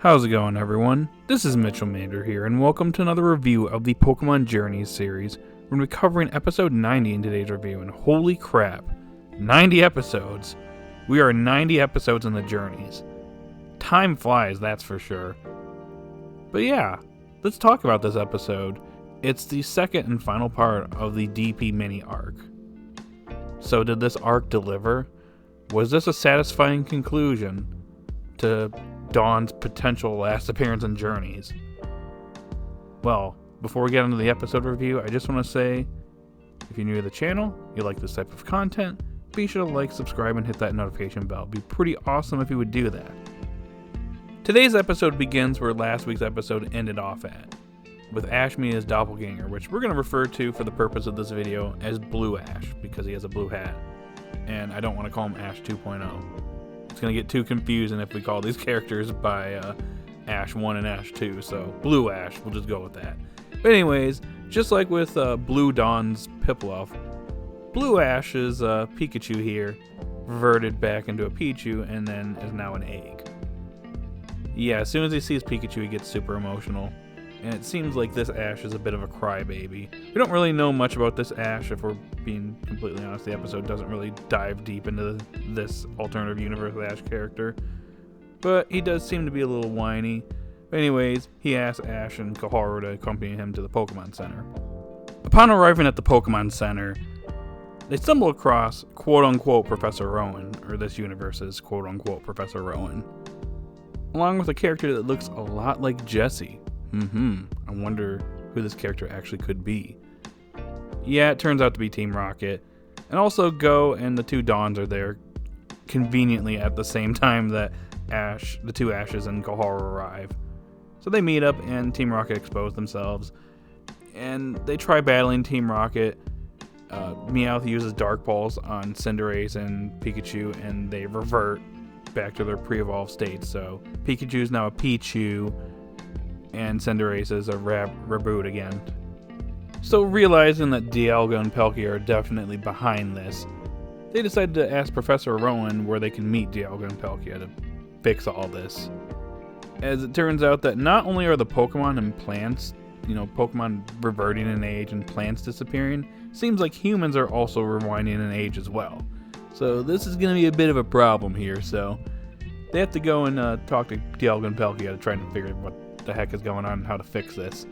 How's it going, everyone? This is Mitchell Mander here, and welcome to another review of the Pokemon Journeys series. We're going to be covering episode 90 in today's review, and holy crap, 90 episodes! We are 90 episodes in the Journeys. Time flies, that's for sure. But yeah, let's talk about this episode. It's the second and final part of the DP mini arc. So did this arc deliver? Was this a satisfying conclusion to Dawn's potential last appearance in Journeys? Well, before we get into the episode review, I just want to say, if you're new to the channel, you like this type of content, be sure to like, subscribe, and hit that notification bell. It'd be pretty awesome if you would do that. Today's episode begins where last week's episode ended off at, with Ash meeting his doppelganger, which we're going to refer to for the purpose of this video as Blue Ash, because he has a blue hat, and I don't want to call him Ash 2.0. It's going to get too confusing if we call these characters by Ash 1 and Ash 2, so Blue Ash, we'll just go with that. But anyways, just like with Blue Dawn's Piplup, Blue Ash's Pikachu here reverted back into a Pichu and then is now an egg. Yeah, as soon as he sees Pikachu, he gets super emotional. And it seems like this Ash is a bit of a crybaby. We don't really know much about this Ash, if we're being completely honest. The episode doesn't really dive deep into this alternative universe Ash character. But he does seem to be a little whiny. But anyways, he asks Ash and Koharu to accompany him to the Pokemon Center. Upon arriving at the Pokemon Center, they stumble across quote-unquote Professor Rowan, or this universe's quote-unquote Professor Rowan, along with a character that looks a lot like Jessie. I wonder who this character actually could be. Yeah, it turns out to be Team Rocket. And also Go and the two Dawns are there conveniently at the same time that the two Ashes and Koharu arrive. So they meet up and Team Rocket expose themselves. And they try battling Team Rocket. Meowth uses Dark Pulse on Cinderace and Pikachu, and they revert back to their pre-evolved state. So Pikachu's now a Pichu, and Cinderace is a Raboot again. So realizing that Dialga and Palkia are definitely behind this, they decided to ask Professor Rowan where they can meet Dialga and Palkia to fix all this. As it turns out that not only are the Pokemon and plants, Pokemon reverting in age and plants disappearing, seems like humans are also rewinding in age as well. So this is going to be a bit of a problem here, so they have to go and talk to Dialga and Palkia to try and figure out what the heck is going on and how to fix this.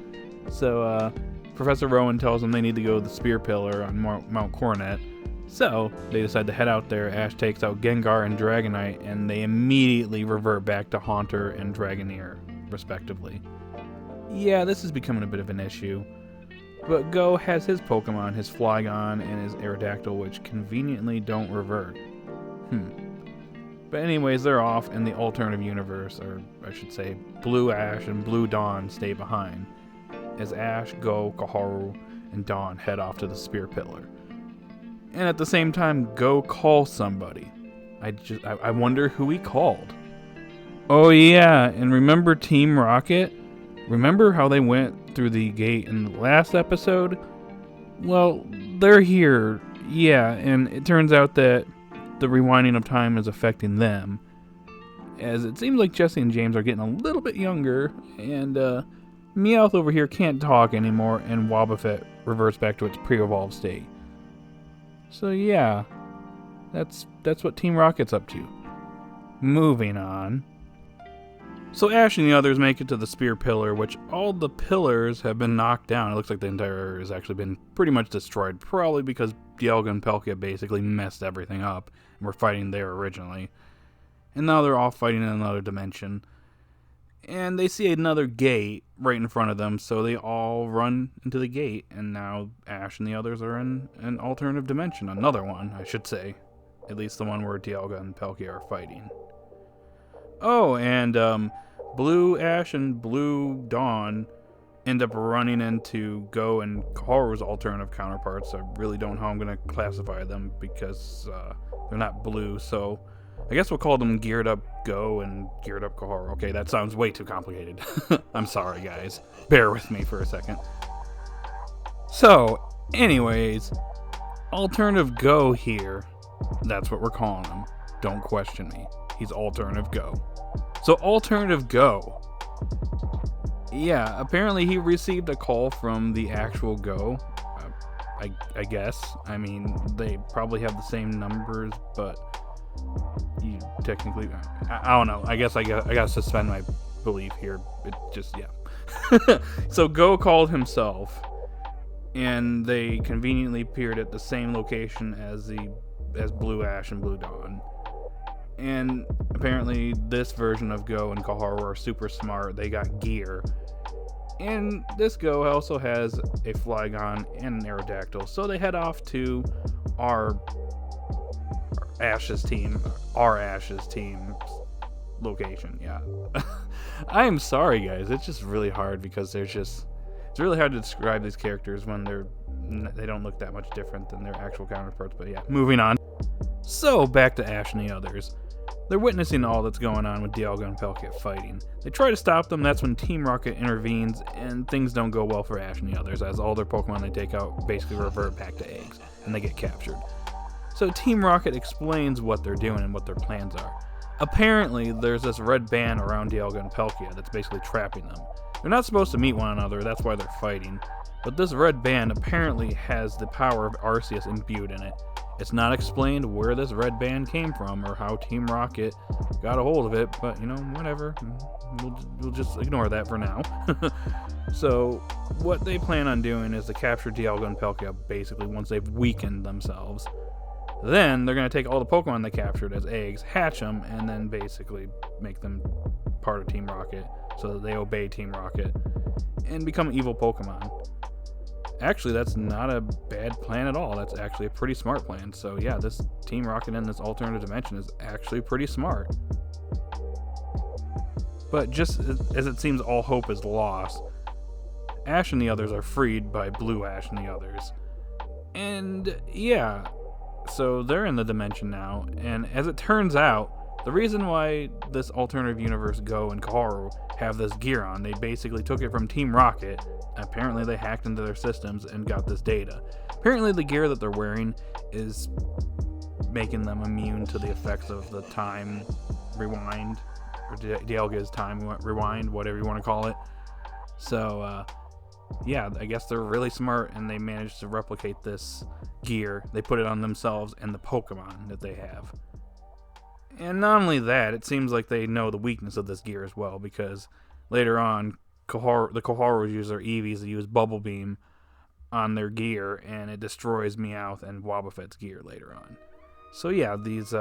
So Professor Rowan tells them they need to go to the Spear Pillar on Mount Coronet. So they decide to head out there. Ash takes out Gengar and Dragonite, and they immediately revert back to Haunter and Dragoneer, respectively. Yeah, this is becoming a bit of an issue. But Go has his Pokemon, his Flygon and his Aerodactyl, which conveniently don't revert. But anyways, they're off, and the alternative universe, or I should say Blue Ash and Blue Dawn, stay behind, as Ash, Go, Koharu, and Dawn head off to the Spear Pillar. And at the same time, Go calls somebody. I wonder who he called. Oh yeah, and remember Team Rocket? Remember how they went through the gate in the last episode? Well, they're here, yeah, and it turns out that the rewinding of time is affecting them, as it seems like Jessie and James are getting a little bit younger, and Meowth over here can't talk anymore, and Wobbuffet reverts back to its pre-evolved state. So yeah, that's what Team Rocket's up to. Moving on. So Ash and the others make it to the Spear Pillar, which all the pillars have been knocked down. It looks like the entire area has actually been pretty much destroyed, probably because Dialga and Palkia basically messed everything up and were fighting there originally. And now they're all fighting in another dimension. And they see another gate right in front of them, so they all run into the gate, and now Ash and the others are in an alternative dimension. Another one, I should say. At least the one where Dialga and Palkia are fighting. Oh, and Blue Ash and Blue Dawn end up running into Go and Koharu's alternative counterparts. I really don't know how I'm going to classify them because they're not blue, so I guess we'll call them Geared Up Go and Geared Up Koharu. Okay, that sounds way too complicated. I'm sorry, guys. Bear with me for a second. So, anyways, Alternative Go here. That's what we're calling him. Don't question me. He's Alternative Go. So Alternative Go Yeah, apparently he received a call from the actual Go. I guess. I mean, they probably have the same numbers, but you technically, I don't know. I guess I gotta suspend my belief here. It just, yeah. So Go called himself, and they conveniently appeared at the same location as Blue Ash and Blue Dawn. And apparently, this version of Go and Kaharu are super smart. They got gear. And this Go also has a Flygon and an Aerodactyl. So they head off to our Ash's team location. Yeah. I am sorry, guys. It's just really hard because it's really hard to describe these characters when they don't look that much different than their actual counterparts. But yeah, moving on. So back to Ash and the others. They're witnessing all that's going on with Dialga and Palkia fighting. They try to stop them. That's when Team Rocket intervenes, and things don't go well for Ash and the others, as all their Pokemon they take out basically revert back to eggs, and they get captured. So Team Rocket explains what they're doing and what their plans are. Apparently, there's this red band around Dialga and Palkia that's basically trapping them. They're not supposed to meet one another, that's why they're fighting. But this red band apparently has the power of Arceus imbued in it. It's not explained where this red band came from or how Team Rocket got a hold of it, but, whatever. We'll just ignore that for now. So, what they plan on doing is to capture Dialga and Palkia basically once they've weakened themselves. Then, they're going to take all the Pokemon they captured as eggs, hatch them, and then basically make them part of Team Rocket so that they obey Team Rocket and become evil Pokemon. Actually, that's not a bad plan at all. That's actually a pretty smart plan. So yeah, this Team Rocket in this alternative dimension is actually pretty smart. But just as it seems all hope is lost, Ash and the others are freed by Blue Ash and the others. And yeah, so they're in the dimension now, and as it turns out, the reason why this alternative universe Go and Kaharu have this gear on, they basically took it from Team Rocket. Apparently they hacked into their systems and got this data. Apparently the gear that they're wearing is making them immune to the effects of the time rewind, or Dialga's time rewind, whatever you want to call it. So, yeah, I guess they're really smart and they managed to replicate this gear. They put it on themselves and the Pokemon that they have. And not only that, it seems like they know the weakness of this gear as well, because later on, the Kaharus use their Eevees to use Bubble Beam on their gear, and it destroys Meowth and Wobbuffet's gear later on. So yeah, these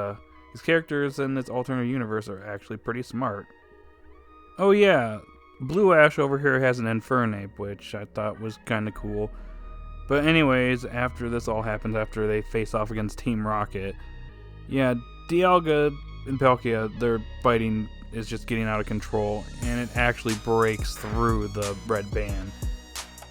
characters in this alternate universe are actually pretty smart. Oh yeah, Blue Ash over here has an Infernape, which I thought was kind of cool. But anyways, after this all happens, after they face off against Team Rocket, yeah, Dialga and Palkia, their fighting is just getting out of control, and it actually breaks through the red band.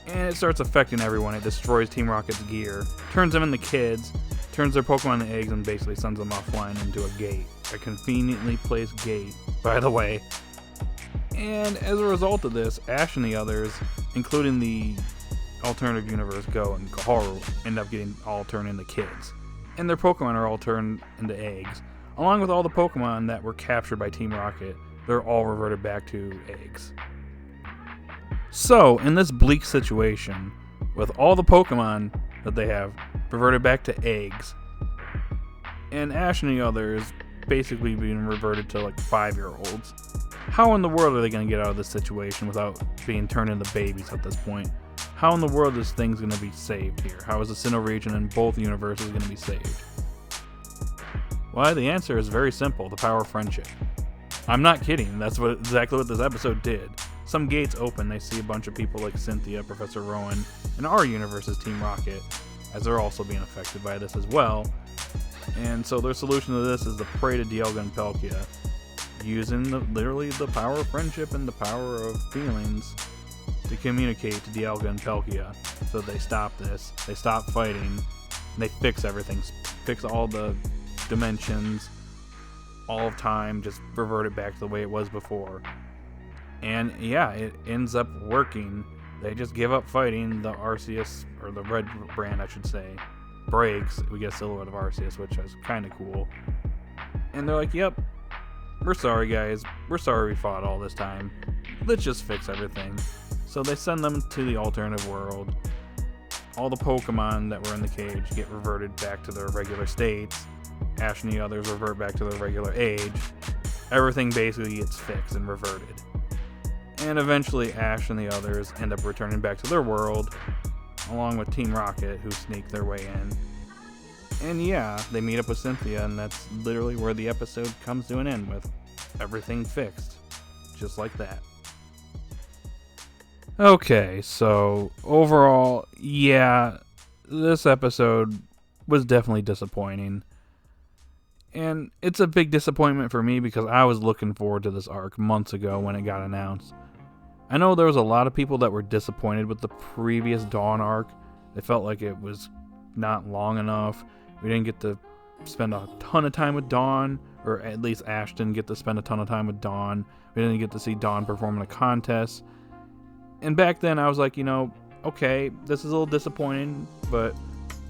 And it starts affecting everyone. It destroys Team Rocket's gear, turns them into kids, turns their Pokemon into eggs, and basically sends them off flying into a gate. A conveniently placed gate, by the way. And as a result of this, Ash and the others, including the alternative universe Go and Kaharu, end up getting all turned into kids. And their Pokemon are all turned into eggs. Along with all the Pokemon that were captured by Team Rocket, they're all reverted back to eggs. So, in this bleak situation, with all the Pokemon that they have reverted back to eggs, and Ash and the others basically being reverted to like 5-year-olds, how in the world are they going to get out of this situation without being turned into babies at this point? How in the world is things going to be saved here? How is the Sinnoh region in both universes going to be saved? Well, the answer is very simple: the power of friendship. I'm not kidding, that's exactly what this episode did. Some gates open, they see a bunch of people like Cynthia, Professor Rowan, and our universe's Team Rocket, as they're also being affected by this as well. And so their solution to this is to pray to Dialga and Palkia, using literally the power of friendship and the power of feelings to communicate to Dialga and Palkia so they stop this, they stop fighting, and they fix everything, fix all the dimensions, all of time, just revert it back to the way it was before. And yeah, it ends up working. They just give up fighting. The Arceus, or the red brand I should say, breaks. We get a silhouette of Arceus, which is kind of cool. And they're like, yep, we're sorry guys, we're sorry we fought all this time. Let's just fix everything. So they send them to the alternative world. All the Pokemon that were in the cage get reverted back to their regular states. Ash and the others revert back to their regular age. Everything basically gets fixed and reverted. And eventually Ash and the others end up returning back to their world, along with Team Rocket, who sneak their way in. And yeah, they meet up with Cynthia, and that's literally where the episode comes to an end, with everything fixed. Just like that. Okay, so overall, yeah, this episode was definitely disappointing. And it's a big disappointment for me because I was looking forward to this arc months ago when it got announced. I know there was a lot of people that were disappointed with the previous Dawn arc. They felt like it was not long enough. We didn't get to spend a ton of time with Dawn, or at least Ash didn't get to spend a ton of time with Dawn. We didn't get to see Dawn perform in a contest. And back then I was like, okay, this is a little disappointing, but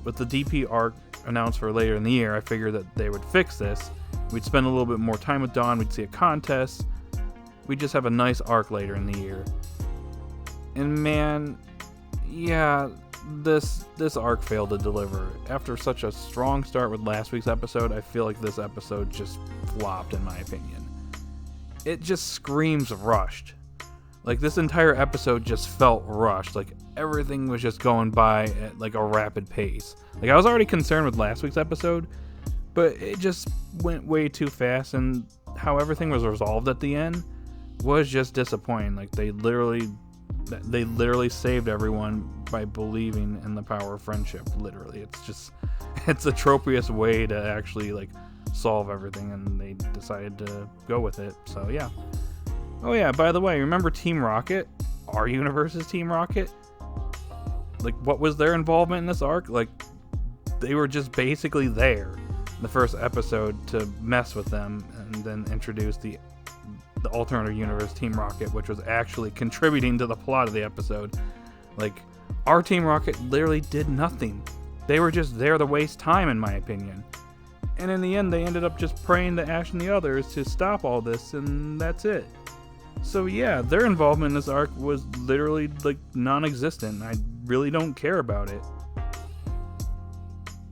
with the DP arc announced for later in the year, I figured that they would fix this. We'd spend a little bit more time with Dawn, we'd see a contest, we'd just have a nice arc later in the year. And man, yeah, this arc failed to deliver. After such a strong start with last week's episode, I feel like this episode just flopped in my opinion. It just screams rushed. Like, this entire episode just felt rushed. Like, everything was just going by at like a rapid pace. Like, I was already concerned with last week's episode, but it just went way too fast, and how everything was resolved at the end was just disappointing. Like, they literally saved everyone by believing in the power of friendship. Literally, it's a tropiest way to actually like solve everything, and they decided to go with it. So yeah. Oh yeah, by the way, remember Team Rocket? Our universe's Team Rocket? Like, what was their involvement in this arc? Like, they were just basically there in the first episode to mess with them, and then introduce the alternative universe Team Rocket, which was actually contributing to the plot of the episode. Like, our Team Rocket literally did nothing. They were just there to waste time, in my opinion. And in the end, they ended up just praying to Ash and the others to stop all this, and that's it. So yeah, their involvement in this arc was literally like non-existent. I really don't care about it.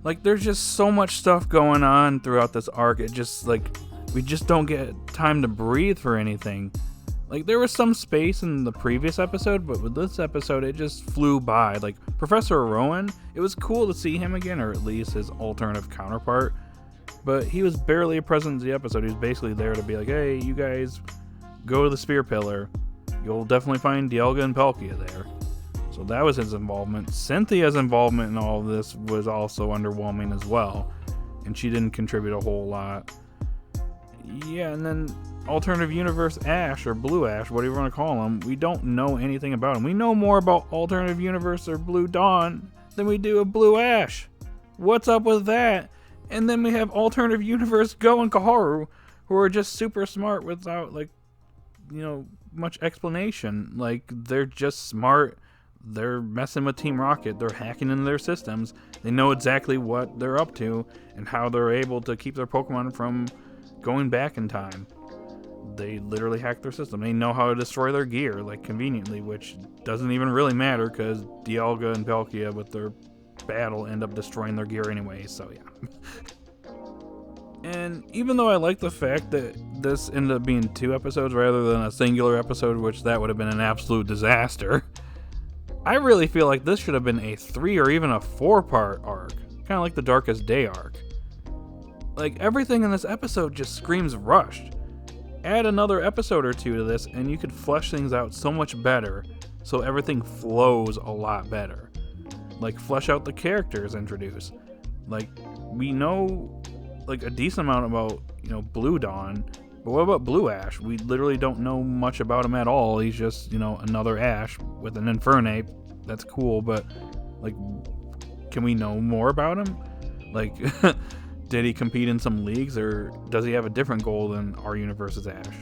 Like, there's just so much stuff going on throughout this arc. It just like, we just don't get time to breathe for anything. Like, there was some space in the previous episode, but with this episode, it just flew by. Like, Professor Rowan, it was cool to see him again, or at least his alternative counterpart. But he was barely a presence in the episode. He was basically there to be like, hey, you guys go to the Spear Pillar. You'll definitely find Dialga and Palkia there. So that was his involvement. Cynthia's involvement in all of this was also underwhelming as well, and she didn't contribute a whole lot. Yeah, and then Alternative Universe Ash, or Blue Ash, whatever you want to call him, we don't know anything about him. We know more about Alternative Universe or Blue Dawn than we do of Blue Ash. What's up with that? And then we have Alternative Universe Go and Kaharu, who are just super smart without, like, much explanation. Like, they're just smart. They're messing with Team Rocket. They're hacking into their systems. They know exactly what they're up to and how they're able to keep their Pokemon from going back in time. They literally hack their system. They know how to destroy their gear, like, conveniently, which doesn't even really matter because Dialga and Palkia with their battle end up destroying their gear anyway, so yeah. And even though I like the fact that this ended up being 2 episodes rather than a singular episode, which that would have been an absolute disaster, I really feel like this should have been a 3 or even a 4-part arc, kind of like the Darkest Day arc. Like, everything in this episode just screams rushed. Add another episode or 2 to this and you could flesh things out so much better, so everything flows a lot better. Like, flesh out the characters introduced. Like, we know like a decent amount about, Blue Dawn, but what about Blue Ash? We literally don't know much about him at all. He's just, another Ash with an Infernape. That's cool, but like, can we know more about him? Like, did he compete in some leagues, or does he have a different goal than our universe's Ash?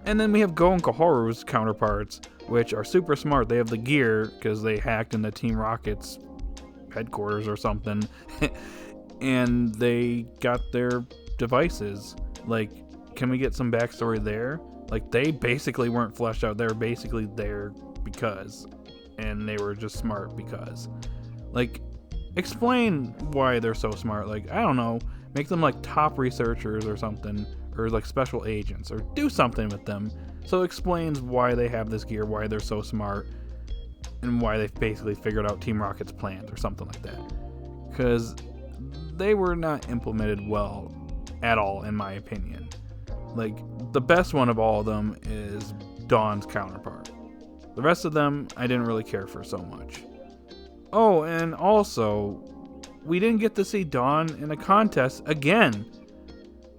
And then we have Go and Kaharu's counterparts, which are super smart. They have the gear because they hacked into Team Rocket's headquarters or something. And they got their devices. Like, can we get some backstory there? Like, they basically weren't fleshed out. They were basically there because, and they were just smart because. Like, explain why they're so smart. Like, I don't know, make them like top researchers or something, or like special agents, or do something with them. So it explains why they have this gear, why they're so smart, and why they've basically figured out Team Rocket's plans or something like that. Because they were not implemented well at all, in my opinion. Like, the best one of all of them is Dawn's counterpart. The rest of them, I didn't really care for so much. Oh, and also, we didn't get to see Dawn in a contest again.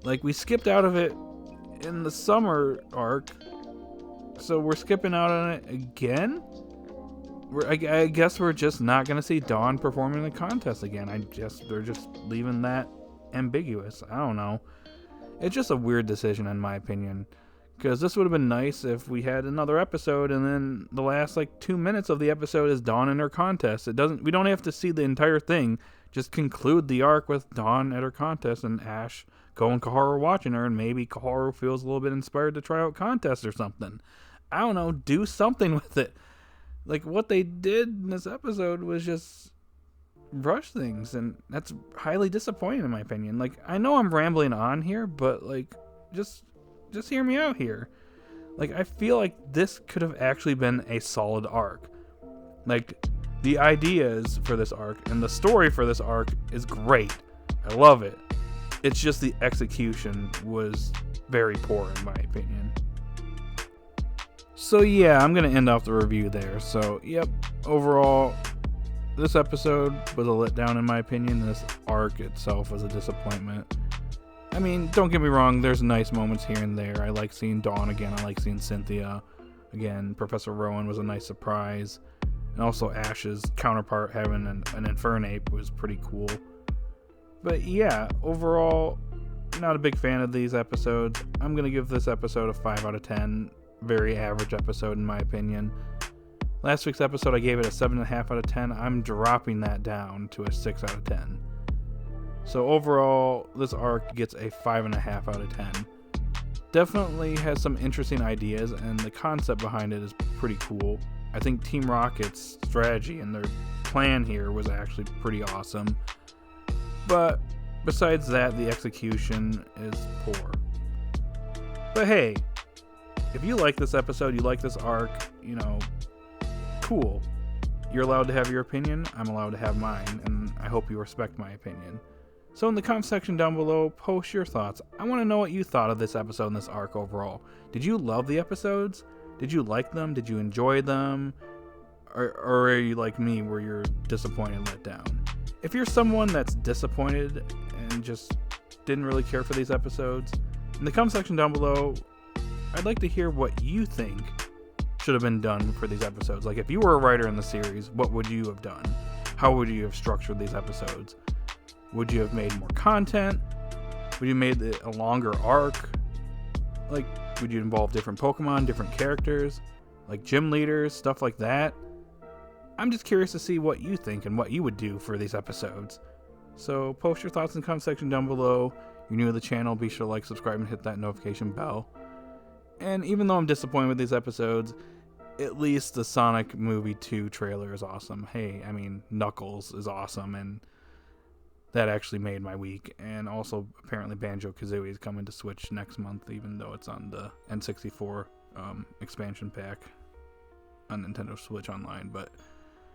Like, we skipped out of it in the summer arc, so we're skipping out on it again? I guess we're just not going to see Dawn performing in the contest again. They're just leaving that ambiguous. I don't know. It's just a weird decision, in my opinion, because this would have been nice if we had another episode and then the last like 2 minutes of the episode is Dawn in her contest. We don't have to see the entire thing. Just conclude the arc with Dawn at her contest and Ash going Kaharu watching her, and maybe Kaharu feels a little bit inspired to try out contests or something. I don't know, do something with it. Like, what they did in this episode was just rush things, and that's highly disappointing in my opinion. Like, I know I'm rambling on here, but like, just hear me out here. Like, I feel like this could have actually been a solid arc. Like, the ideas for this arc and the story for this arc is great. I love it. It's just the execution was very poor in my opinion. So yeah, I'm gonna end off the review there. So yep, overall, this episode was a letdown in my opinion. This arc itself was a disappointment. I mean, don't get me wrong, there's nice moments here and there. I like seeing Dawn again, I like seeing Cynthia. Again, Professor Rowan was a nice surprise. And also Ash's counterpart having an Infernape was pretty cool. But yeah, overall, not a big fan of these episodes. I'm going to give this episode a 5 out of 10. Very average episode in my opinion. Last week's episode I gave it a 7.5 out of 10. I'm dropping that down to a 6 out of 10. So overall, this arc gets a 5.5 out of 10. Definitely has some interesting ideas, and the concept behind it is pretty cool. I think Team Rocket's strategy and their plan here was actually pretty awesome. But besides that, the execution is poor. But hey, if you like this episode, you like this arc, you know, cool. You're allowed to have your opinion, I'm allowed to have mine, and I hope you respect my opinion. So in the comment section down below, post your thoughts. I want to know what you thought of this episode and this arc overall. Did you love the episodes? Did you like them? Did you enjoy them? Or are you like me where you're disappointed and let down? If you're someone that's disappointed and just didn't really care for these episodes, in the comment section down below, I'd like to hear what you think should have been done for these episodes. Like, if you were a writer in the series, what would you have done? How would you have structured these episodes? Would you have made more content? Would you have made it a longer arc? Like, would you involve different Pokemon, different characters, like gym leaders, stuff like that? I'm just curious to see what you think and what you would do for these episodes. So post your thoughts in the comment section down below. If you're new to the channel, be sure to like, subscribe, and hit that notification bell. And even though I'm disappointed with these episodes, at least the Sonic Movie 2 trailer is awesome. Hey, I mean, Knuckles is awesome, and that actually made my week. And also, apparently, Banjo-Kazooie is coming to Switch next month, even though it's on the N64 expansion pack on Nintendo Switch Online. But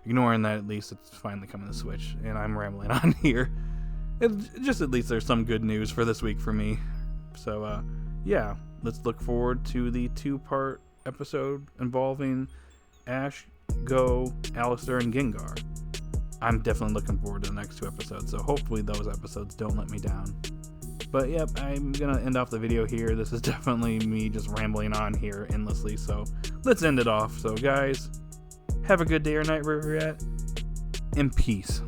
ignoring that, at least it's finally coming to Switch. And I'm rambling on here. Just at least there's some good news for this week for me. So, yeah, let's look forward to the 2-part episode involving Ash, Go, Alistair, and Gengar. I'm definitely looking forward to the next 2 episodes, so hopefully those episodes don't let me down. But yep, I'm gonna end off the video here. This is definitely me just rambling on here endlessly, so let's end it off. So guys, have a good day or night wherever you're at, and peace.